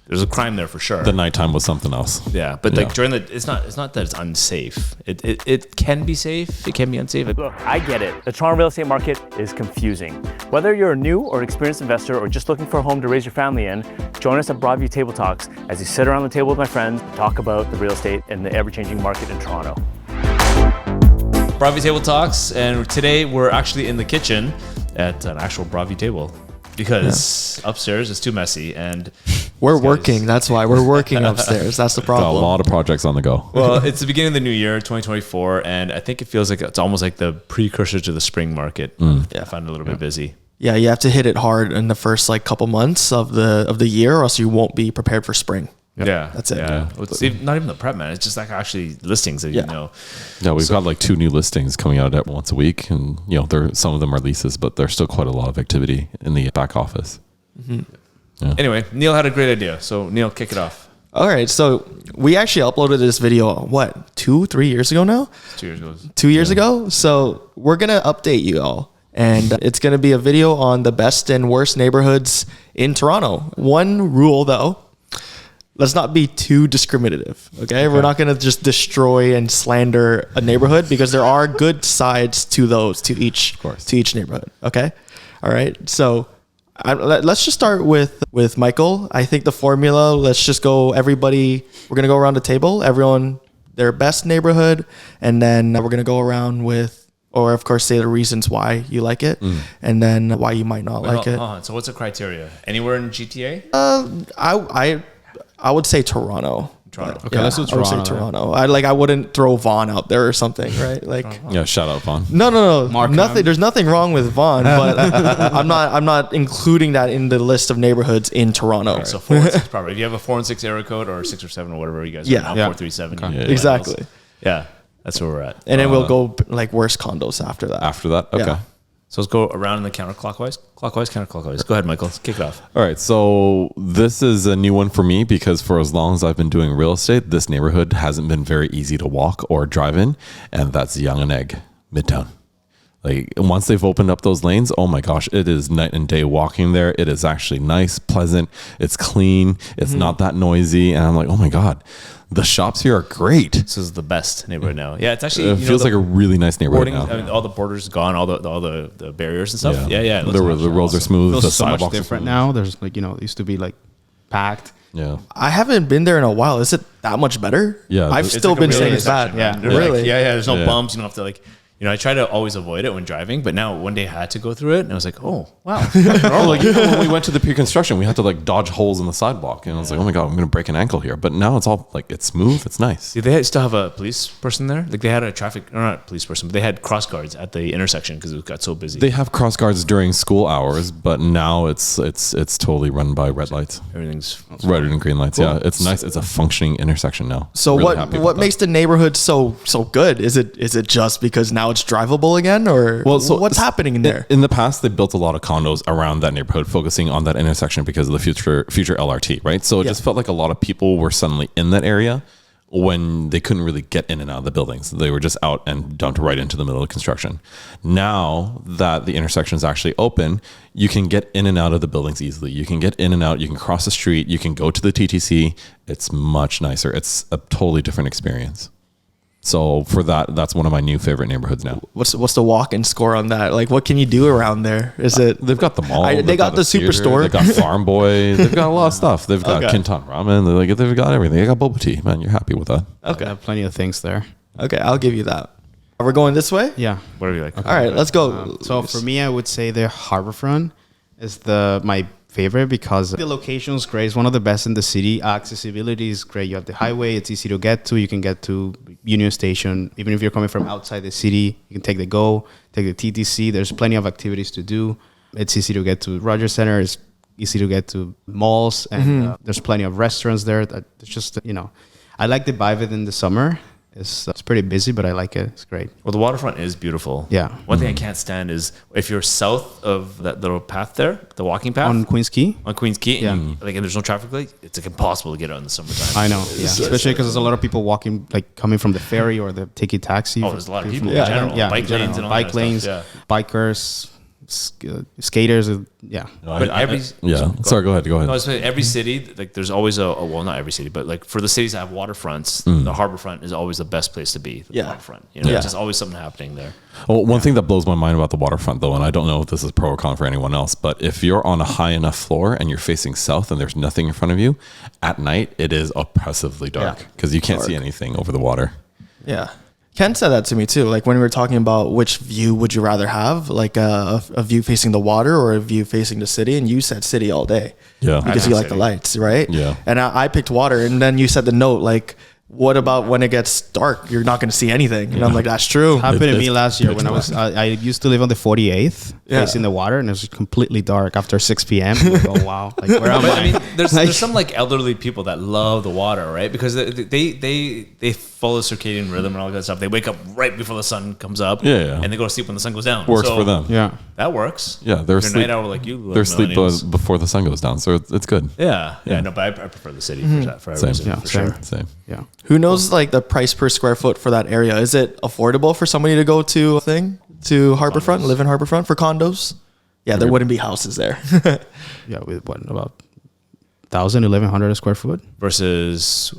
there's a crime there for sure. The nighttime was something else. Yeah, but like during the, it's not that it's unsafe. It can be safe. It can be unsafe. Look, I get it. The Toronto real estate market is confusing. Whether you're a new or experienced investor or just looking for a home to raise your family in, join us at Broadview Table Talks as we sit around the table with my friends and talk about the real estate and the ever-changing market in Toronto. Broadview Table Talks, and today we're actually in the kitchen at an actual Broadview table. Because upstairs is too messy, and we're working. That's why we're working upstairs. That's the problem. Got a lot of projects on the go. Well, it's the beginning of the new year, 2024, and I think it feels like it's almost like the precursor to the spring market. Yeah, I find it a little bit busy. Yeah, you have to hit it hard in the first like couple months of the year, or else you won't be prepared for spring. Yeah, that's it. Yeah. Well, it's not even the prep, man. It's just like actually listings that you know. Yeah, we've got like 2 new listings coming out at once a week, and some of them are leases, but there's still quite a lot of activity in the back office. Mm-hmm. Yeah. Anyway, Neil had a great idea, so Neil, kick it off. All right, so we actually uploaded this video 2-3 years ago now. 2 years ago. 2 years ago. So we're gonna update you all, and it's gonna be a video on the best and worst neighborhoods in Toronto. One rule though. Let's not be too discriminative, okay? We're not going to just destroy and slander a neighborhood because there are good sides to each neighborhood, okay? All right, so let's just start with Michael. I think the formula, let's just go everybody, we're going to go around the table, everyone, their best neighborhood, and then we're going to go around with, or of course say the reasons why you like it, and then why you might not like it. So what's the criteria? Anywhere in GTA? I would say Toronto. Okay, let's do Toronto. I would say Toronto. I wouldn't throw Vaughan out there or something, right? Like, yeah, shout out Vaughan. No. Nothing. There's nothing wrong with Vaughan, but I'm not including that in the list of neighborhoods in Toronto. Okay, so 4 and 6 property. If you have a 4 and 6 area code or 6 or 7 or whatever you guys are now, 437. Okay. Exactly. Yeah, that's where we're at. And then we'll go like worst condos after that. Okay. Yeah. So let's go around in the counterclockwise. Clockwise, counterclockwise. Go ahead, Michael. Let's kick it off. All right. So this is a new one for me because for as long as I've been doing real estate, this neighborhood hasn't been very easy to walk or drive in. And that's Yonge and Egg, Midtown. Like once they've opened up those lanes, oh my gosh, it is night and day walking there. It is actually nice, pleasant. It's clean. It's not that noisy. And I'm like, oh my God, the shops here are great. This is the best neighborhood now. Yeah, it's actually it feels like a really nice neighborhood now. I mean, all the borders gone, all the barriers and stuff. Yeah. The roads are smooth. It feels the so much sidewalks different now. There's it used to be like packed. Yeah. I haven't been there in a while. Is it that much better? Yeah. I've still been saying it's bad. Yeah. Really? There's no bumps. You don't have to like. I try to always avoid it when driving, but now one day I had to go through it, and I was like, "Oh, wow!" Like even when we went to the pre-construction, we had to like dodge holes in the sidewalk, and I was like, "Oh my God, I'm going to break an ankle here." But now it's all like it's smooth, it's nice. Do they still have a police person there? Like they had a not police person, but they had cross guards at the intersection because it got so busy. They have cross guards during school hours, but now it's totally run by red lights. Everything's red and green lights. Cool. Yeah, it's nice. It's a functioning intersection now. So really what makes the neighborhood so good? Is it just because now it's drivable again, or what's happening in there? In the past, they built a lot of condos around that neighborhood, focusing on that intersection because of the future LRT, right? So it just felt like a lot of people were suddenly in that area when they couldn't really get in and out of the buildings. They were just out and dumped right into the middle of construction. Now that the intersection is actually open, you can get in and out of the buildings easily. You can get in and out. You can cross the street. You can go to the TTC. It's much nicer. It's a totally different experience. So for that's one of my new favorite neighborhoods now. What's the walk-in score on that? Like, what can you do around there? Is it? They've got the mall. They got the superstore. They've got Farm Boy. They've got a lot of stuff. They've got Kintan Ramen. They've got everything. They got boba tea. Man, you're happy with that. Okay, I have plenty of things there. Okay, I'll give you that. We're going this way? Yeah. Whatever you like. Okay. All right, let's go. So for me, I would say the Harbourfront is my favorite because the location is great. It's one of the best in the city. Accessibility is great. You have the highway. It's easy to get to. You can get to Union Station. Even if you're coming from outside the city, you can take the TTC. There's plenty of activities to do. It's easy to get to Rogers Center. It's easy to get to malls. And there's plenty of restaurants there. It's just, I like the vibe in the summer. It's pretty busy, but I like it. It's great. Well, the waterfront is beautiful. Yeah. One thing I can't stand is if you're south of that little path there, the walking path. On Queen's Quay? On Queen's Quay. And there's no traffic light. It's like impossible to get out in the summertime. I know. Yeah. Especially because there's a lot of people walking, like coming from the ferry or the taking taxi. Oh, there's a lot of people in general. Yeah, bike lanes and all bike that lanes, stuff. bikers. skaters. Yeah. But Sorry, go ahead. No, I was saying every city, like there's always well, not every city, but like for the cities that have waterfronts, the harbor front is always the best place to be. The waterfront, there's just always something happening there. Well, one thing that blows my mind about the waterfront, though, and I don't know if this is pro or con for anyone else, but if you're on a high enough floor and you're facing south and there's nothing in front of you, at night it is oppressively dark because you can't see anything over the water. Yeah. Ken said that to me too. Like when we were talking about which view would you rather have, like a view facing the water or a view facing the city, and you said city all day. Yeah, because you like the lights, right? Yeah. And I picked water, and then you said the note like, what about when it gets dark? You're not going to see anything. And I'm like, that's true. Happened to me last year when I used to live on the 48th, facing the water, and it was completely dark after 6 p.m. Like, oh wow, like where am I? I mean, there's some like elderly people that love the water, right? Because they follow circadian rhythm and all that stuff. They wake up right before the sun comes up, and they go to sleep when the sun goes down. Works for them. Yeah, that works. Yeah, they're asleep. Night owl like you. They're asleep before the sun goes down, so it's good. Yeah. No, but I prefer the city for every reason, for sure. Same. Yeah. Who knows like the price per square foot for that area? Is it affordable for somebody to go to Harborfront, live in Harborfront for condos? Yeah, there wouldn't be houses there. Yeah, with what, about 1,000, 1,100 a square foot versus.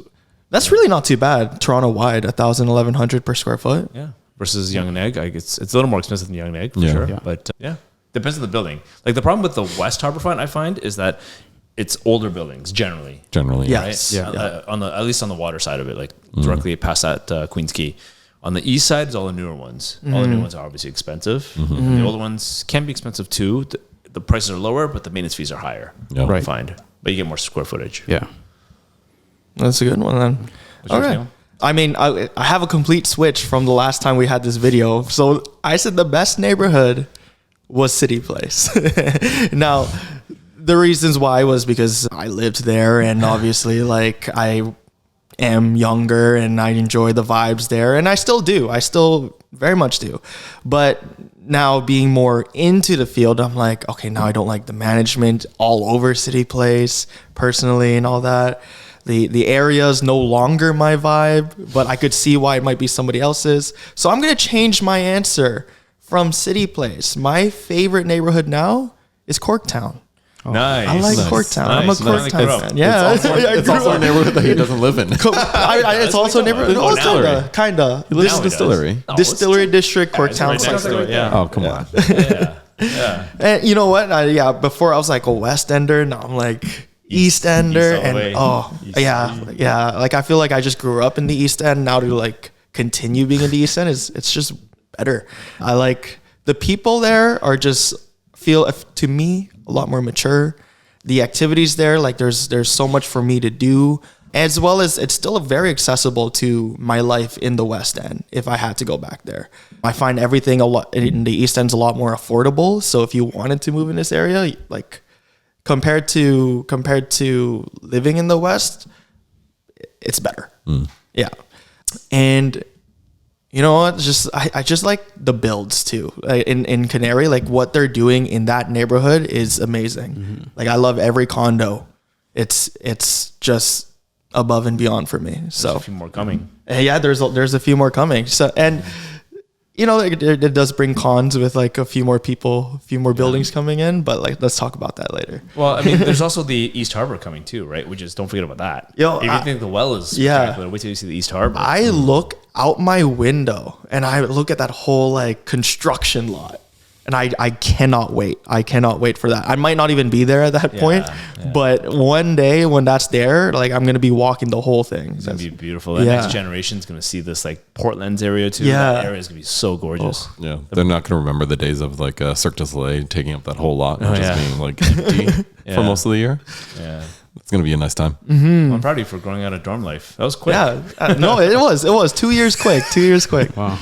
That's really not too bad. Toronto wide, 1,000, 1,100 per square foot. Yeah, versus Young and Egg. It's a little more expensive than Young and Egg for sure. Yeah. But depends on the building. Like the problem with the West Harborfront, I find, is that it's older buildings generally. Yes. Right? At least on the water side of it, like directly past that Queens Quay. On the east side is all the newer ones. All the new ones are obviously expensive. The older ones can be expensive too. The prices are lower, but the maintenance fees are higher. Yeah. Right. Find, but you get more square footage. Yeah. That's a good one then. Okay. I mean, I have a complete switch from the last time we had this video. So I said the best neighborhood was City Place. Now, the reasons why was because I lived there, and obviously like I am younger and I enjoy the vibes there, and I still do. I still very much do. But now being more into the field, I'm like, okay, now I don't like the management all over City Place personally and all that. The area is no longer my vibe, but I could see why it might be somebody else's. So I'm going to change my answer from City Place. My favorite neighborhood now is Corktown. Oh. Nice. I like Corktown. Nice. I'm a Corktown fan. Yeah. It's also a neighborhood that he doesn't live in. It's also a neighborhood. Kinda. This is Distillery. Distillery District, Corktown. Yeah. Oh, come on. Yeah. And you know what? Before I was like a West Ender. Now I'm like East Ender. Like I feel like I just grew up in the East End. Now to like continue being in the East End it's just better. I like the people there are just feel to me a lot more mature. The activities there, like there's so much for me to do, as well as it's still very accessible to my life in the West End if I had to go back there. I find everything a lot in the East End's a lot more affordable. So if you wanted to move in this area, like compared to living in the West, it's better. Yeah. And you know what? I just like the builds too. In Canary, like what they're doing in that neighborhood is amazing. Like I love every condo. It's just above and beyond for me. So there's a few more coming. Yeah, there's a few more coming. So and you know it does bring cons with like a few more people, a few more buildings coming in. But like let's talk about that later. Well, I mean, there's also the East Harbor coming too, right? We just don't forget about that. If you think the well is spectacular, wait till you see the East Harbor. I look out my window and I look at that whole like construction lot, and I cannot wait. I cannot wait for that. I might not even be there at that point, but one day when that's there, like I'm gonna be walking the whole thing. It's gonna be beautiful. The next generation's gonna see this like Portland's area too. That area is gonna be so gorgeous. Yeah, they're not gonna remember the days of like Cirque du Soleil taking up that whole lot and just being like empty for most of the year. Yeah. It's going to be a nice time. Well, I'm proud of you for growing out of dorm life. That was quick. Yeah. No, it was 2 years quick. 2 years quick. Wow.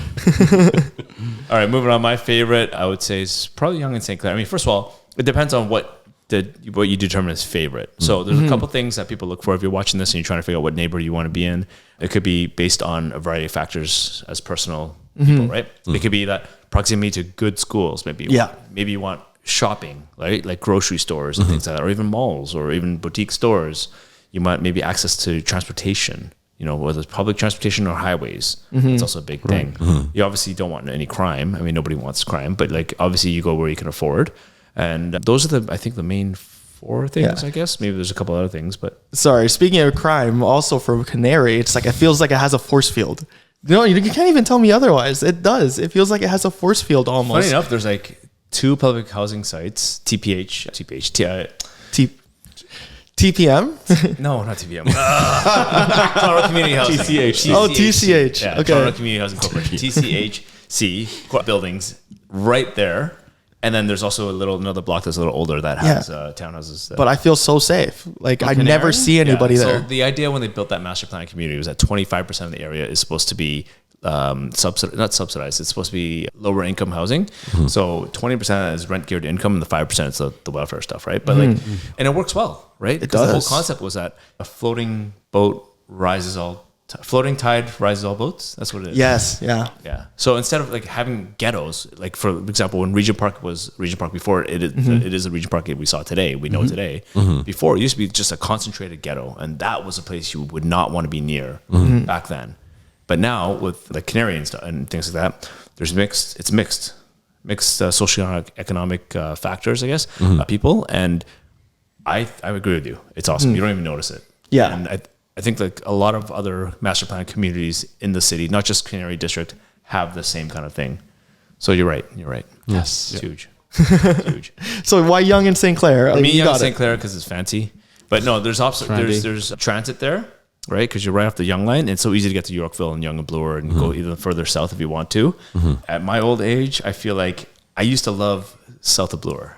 All right, moving on. My favorite, I would say, is probably Yonge and St. Clair. I mean, first of all, it depends on what you determine as favorite. So there's a couple things that people look for if you're watching this and you're trying to figure out what neighborhood you want to be in. It could be based on a variety of factors as personal people, right? It could be that proximity to good schools. Maybe you want shopping, right? Like grocery stores and things like that, or even malls or even boutique stores. You might maybe access to transportation, whether it's public transportation or highways. It's also a big thing. You obviously don't want any crime. I mean, nobody wants crime, but like obviously you go where you can afford. And those are I think the main 4 things, I guess. Maybe there's a couple other things, but. Sorry, speaking of crime, also for Canary, it's like, it feels like it has a force field. No, you can't even tell me otherwise. It does. It feels like it has a force field almost. Funny enough, there's like 2 public housing sites, TPM? No, not TPM. Toronto Community Housing. TCH. Oh, TCH. Yeah, Okay. Toronto Community Housing Corporation. TCHC buildings right there. And then there's also another block that's a little older that has townhouses. But I feel so safe. Like I never see anybody there. So the idea when they built that master plan community was that 25% of the area is supposed to be not subsidized. It's supposed to be lower income housing. So 20% is rent geared income, and the 5% is the welfare stuff, right? But and it works well, right? It does. The whole concept was that a floating boat rises floating tide rises all boats. That's what it is. Yes. Yeah. Yeah. So instead of like having ghettos, like for example, when Regent Park was Regent Park before, it is the Regent Park that we saw today. We know today. Before it used to be just a concentrated ghetto, and that was a place you would not want to be near back then. But now with the Canary and stuff and things like that, there's mixed socioeconomic factors, I guess, people, and I agree with you. It's awesome. You don't even notice it. Yeah. And I think like a lot of other master plan communities in the city, not just Canary District, have the same kind of thing. So you're right. Yes. It's huge. It's huge. So why Yonge and St. Clair? I mean, You Yonge got and St. it. Clair because it's fancy. But no, there's transit there, right? Because you're right off the Yonge line. It's so easy to get to Yorkville and Yonge and Bloor and go even further south if you want to. At my old age, I feel like I used to love south of Bloor.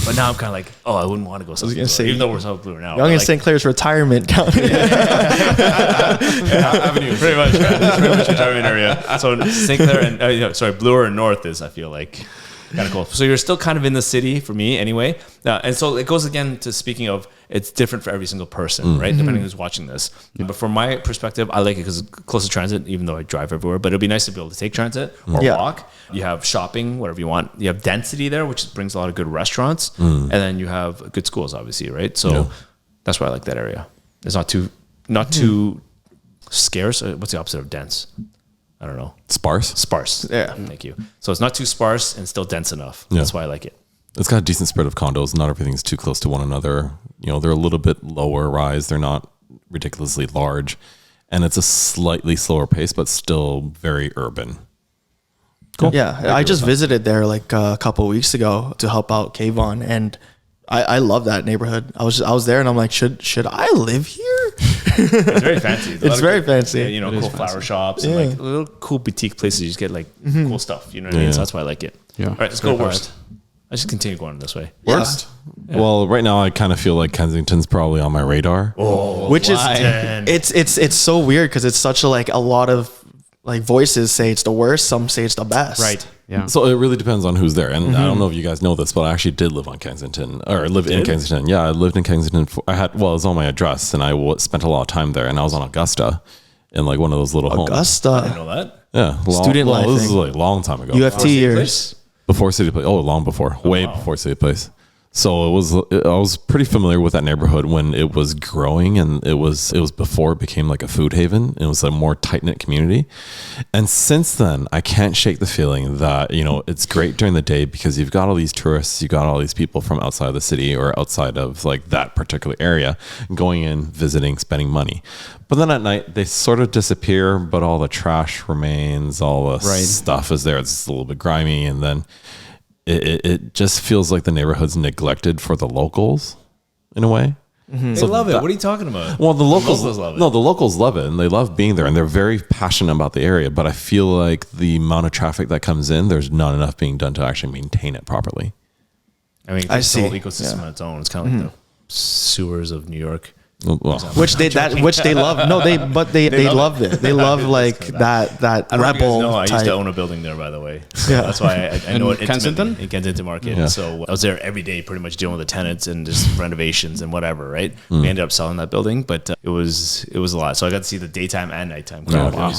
But now I'm kind of like, I wouldn't want to go south of Bloor, even though we're south of Bloor now. Yonge and St. Clair's retirement county. Avenue, pretty much. It's pretty much retirement area. So St. Clair and Bloor and North is, I feel like, kind of cool. So you're still kind of in the city for me anyway. And so it goes again to speaking of it's different for every single person, right? Depending who's watching this. But from my perspective, I like it because it's close to transit, even though I drive everywhere. But it'd be nice to be able to take transit or walk. You have shopping, whatever you want. You have density there, which brings a lot of good restaurants. And then you have good schools, obviously, right? So that's why I like that area. It's not too scarce. What's the opposite of dense? I don't know. Sparse. Yeah. Thank you. So it's not too sparse and still dense enough. Yeah. That's why I like it. It's got a decent spread of condos. Not everything's too close to one another. They're a little bit lower rise. They're not ridiculously large. And it's a slightly slower pace, but still very urban. Cool. Yeah. I just visited there like a couple of weeks ago to help out Kayvon, and I love that neighborhood. I was there and I'm like, should I live here? It's very fancy. It's very fancy. Cool flower shops and like little cool boutique places. You just get like cool stuff. You know what I mean? So that's why I like it. Yeah. All right, let's go worst. I just continue going this way. Worst? Yeah. Well, right now I kind of feel like Kensington's probably on my radar. Which is it's so weird because it's such a lot of like voices say it's the worst, some say it's the best. Right. Yeah. So it really depends on who's there. And I don't know if you guys know this, but I actually did live on Kensington, or lived in Kensington. Yeah, I lived in Kensington. It was on my address, and I spent a lot of time there. And I was on Augusta in like one of those little homes. Augusta. I know that. Yeah. Student life This is thing. like a long time ago. UFT years. Before City Place. Oh, long before. Way before City Place. So I was pretty familiar with that neighborhood when it was growing, and it was before it became like a food haven. It was a more tight-knit community. And since then, I can't shake the feeling that, it's great during the day because you've got all these tourists, you've got all these people from outside of the city or outside of like that particular area going in, visiting, spending money. But then at night, they sort of disappear, but all the trash remains, all the stuff is there. It's a little bit grimy, and then it just feels like the neighborhood's neglected for the locals in a way. They love it. What are you talking about? Well, the locals love it. No, the locals love it, and they love being there, and they're very passionate about the area. But I feel like the amount of traffic that comes in, there's not enough being done to actually maintain it properly. I mean, I it's the whole see. ecosystem on its own. It's kind of like the sewers of New York. Well, Which they love. No, they love it. They love like that I don't know if you guys rebel know, I used type. to own a building there, by the way. So Yeah. that's why I know it Kensington? intimately in Kensington Market. Yeah. So I was there every day, pretty much dealing with the tenants and just renovations and whatever. Right? We ended up selling that building, but it was a lot. So I got to see the daytime and nighttime crowd. wow.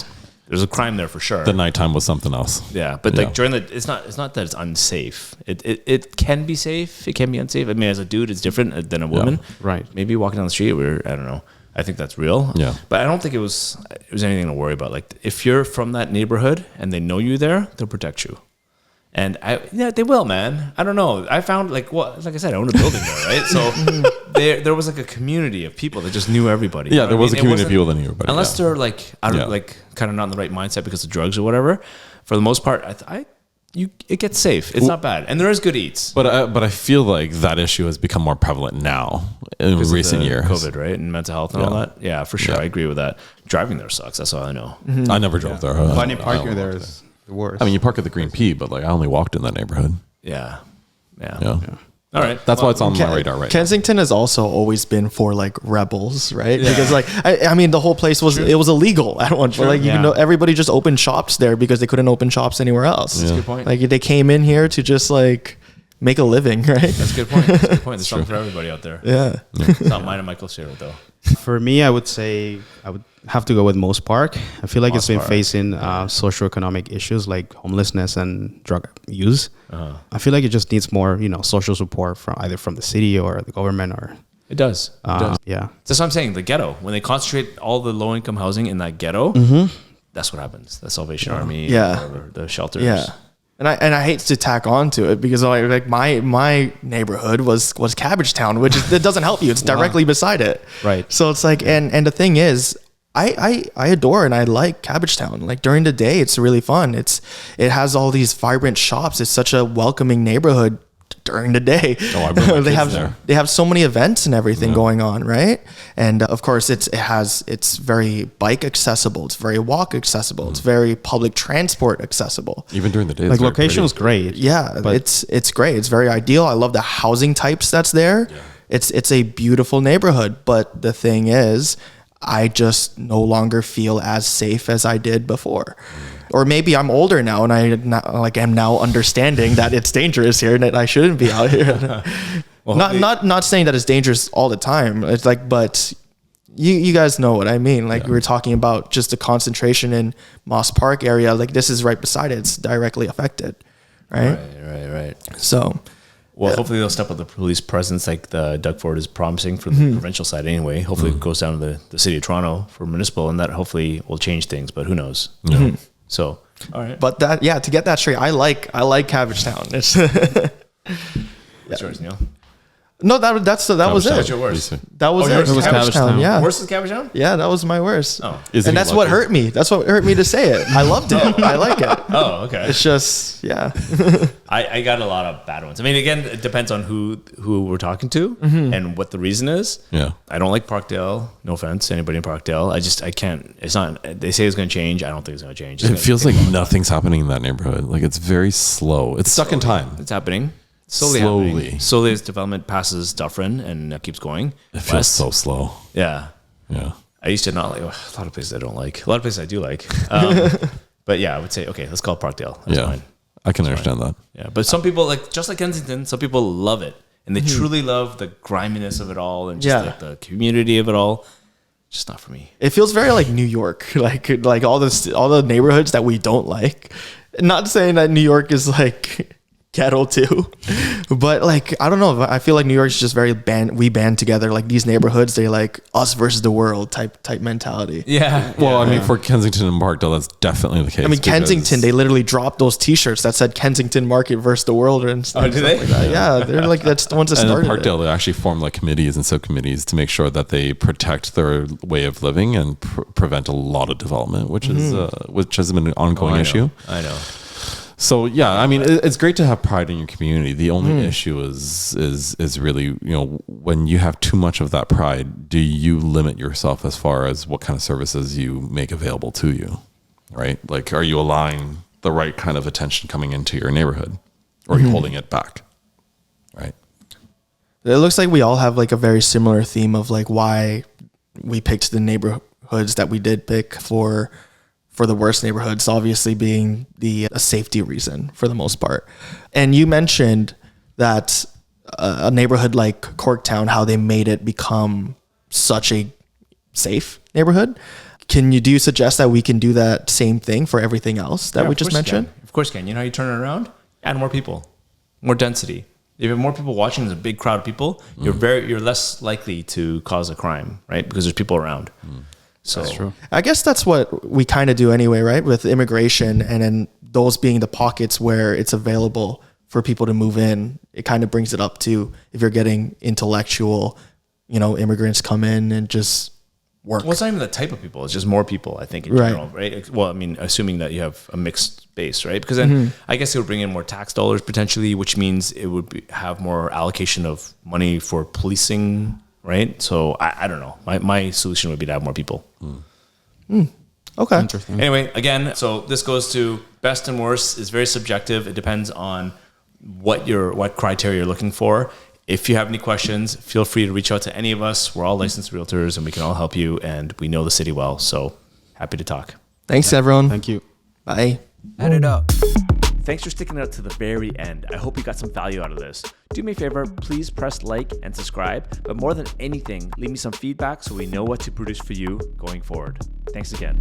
There's a crime there for sure. the nighttime was something else. Yeah, but like during it's not that it's unsafe. It can be safe. It can be unsafe. I mean, as a dude, it's different than a woman. Right. Maybe walking down the street, I don't know. I think that's real. Yeah. But I don't think it was anything to worry about. Like if you're from that neighborhood and they know you there, they'll protect you. And they will, man. I don't know. I found like I said, I own a building there, right? So there was like a community of people that just knew everybody. Yeah, there was a community of people that knew everybody. Unless they're like like kind of not in the right mindset because of drugs or whatever. For the most part, it gets safe. It's not bad, and there is good eats. But I feel like that issue has become more prevalent now in recent years. COVID, right, and mental health and all that. Yeah, for sure. I agree with that. Driving there sucks. That's all I know. I never drove there. Finding parking there is the worst. I mean, you park at the Green Pea, but like I only walked in that neighborhood. Yeah. All right, that's why it's on my radar right Kensington has also always been for like rebels, right? Yeah. Because like I mean the whole place was it was illegal at one point. Like you know everybody just opened shops there because they couldn't open shops anywhere else. That's a good point. Like they came in here to just like make a living, right? That's a good point. That's a good point. There's something for everybody out there. Yeah. It's not mine and Michael's favorite though. For me, I would say I would have to go with Moss Park. I feel like it's been facing socioeconomic issues like homelessness and drug use. I feel like it just needs more, social support from either from the city or the government or. It does. Yeah. That's what I'm saying. The ghetto, when they concentrate all the low income housing in that ghetto, that's what happens. The Salvation Army, or the shelters. Yeah. And I hate to tack on to it because like my neighborhood was Cabbagetown, which that doesn't help you. It's directly beside it. Right. So it's like, and the thing is, I adore and I like Cabbagetown. Like during the day, it's really fun. It has all these vibrant shops. It's such a welcoming neighborhood during the day. Oh, I bring my kids there. They have so many events and everything going on, right? And of course, it's very bike accessible. It's very walk accessible. It's very public transport accessible. Even during the day, like location is great. Yeah, it's great. It's very ideal. I love the housing types that's there. Yeah. It's a beautiful neighborhood. But the thing is, I just no longer feel as safe as I did before. Or maybe I'm older now and am now understanding that it's dangerous here and that I shouldn't be out here. Well, not saying that it's dangerous all the time. It's like, but you guys know what I mean. Like we were talking about just the concentration in Moss Park area. Like this is right beside it. It's directly affected. Right. So. Well, hopefully they'll step up the police presence like Doug Ford is promising for the provincial side anyway. Hopefully it goes down to the city of Toronto for municipal, and that hopefully will change things, but who knows? So, all right. But to get that straight, I like Cabbagetown. It's What's yours, Neil? No, that was it. What's your worst? That was yours it. was Cabbagetown. Yeah. Worst is Cabbagetown? Yeah, that was my worst. Oh. And that's what hurt me. That's what hurt me to say it. I loved it. I like it. Oh, okay. It's just, yeah. I got a lot of bad ones. I mean, again, it depends on who we're talking to and what the reason is. Yeah. I don't like Parkdale. No offense to anybody in Parkdale. I can't. It's not. They say it's going to change. I don't think it's going to change. It feels like nothing's happening in that neighborhood. Like it's very slow. It's stuck in time. It's happening. Slowly as development passes Dufferin and keeps going. It feels so slow. Yeah. I used to not like a lot of places I don't like. A lot of places I do like. But yeah, I would say, okay, let's call it Parkdale. That's fine. I can understand that. Yeah. But some people, just like Kensington, some people love it. And they truly love the griminess of it all and just like the community of it all. Just not for me. It feels very like New York, like all the neighborhoods that we don't like. Not saying that New York is like ghetto too, but like I don't know, I feel like New York's just very we band together, like these neighborhoods, they like us versus the world type mentality. Well, I mean, for Kensington and Parkdale, that's definitely the case. I mean, Kensington, they literally dropped those T-shirts that said Kensington Market versus the world and stuff. Oh, do they? Like that. Yeah, they're like that's the ones that started. And in Parkdale, they actually formed like committees and subcommittees to make sure that they protect their way of living and prevent a lot of development, which has been an ongoing issue. I know. So yeah, I mean, it's great to have pride in your community. The only issue is really, when you have too much of that pride, do you limit yourself as far as what kind of services you make available to you, right? Like, are you allowing the right kind of attention coming into your neighborhood, or are you holding it back, right? It looks like we all have like a very similar theme of like why we picked the neighborhoods that we did pick for the worst neighborhoods, obviously being a safety reason for the most part. And you mentioned that a neighborhood like Corktown, how they made it become such a safe neighborhood. Do you suggest that we can do that same thing for everything else that we just mentioned? Of course you can. You know how you turn it around? Add more people, more density. If you have more people watching, there's a big crowd of people, you're less likely to cause a crime, right? Because there's people around. So That's true. I guess that's what we kind of do anyway, right? With immigration, and then those being the pockets where it's available for people to move in, it kind of brings it up to if you're getting intellectual, immigrants come in and just work. Well, it's not even the type of people. It's just more people, I think, in general, right? Well, I mean, assuming that you have a mixed base, right? Because then I guess it would bring in more tax dollars potentially, which means it would have more allocation of money for policing, right? So I don't know. My solution would be to have more people. Okay. Interesting. Anyway, again, so this goes to best and worst is very subjective. It depends on what criteria you're looking for. If you have any questions, feel free to reach out to any of us. We're all licensed realtors and we can all help you, and we know the city well. So happy to talk. Thanks, everyone. Thank you. Bye. Add it up. Thanks for sticking out to the very end. I hope you got some value out of this. Do me a favor, please press like and subscribe. But more than anything, leave me some feedback so we know what to produce for you going forward. Thanks again.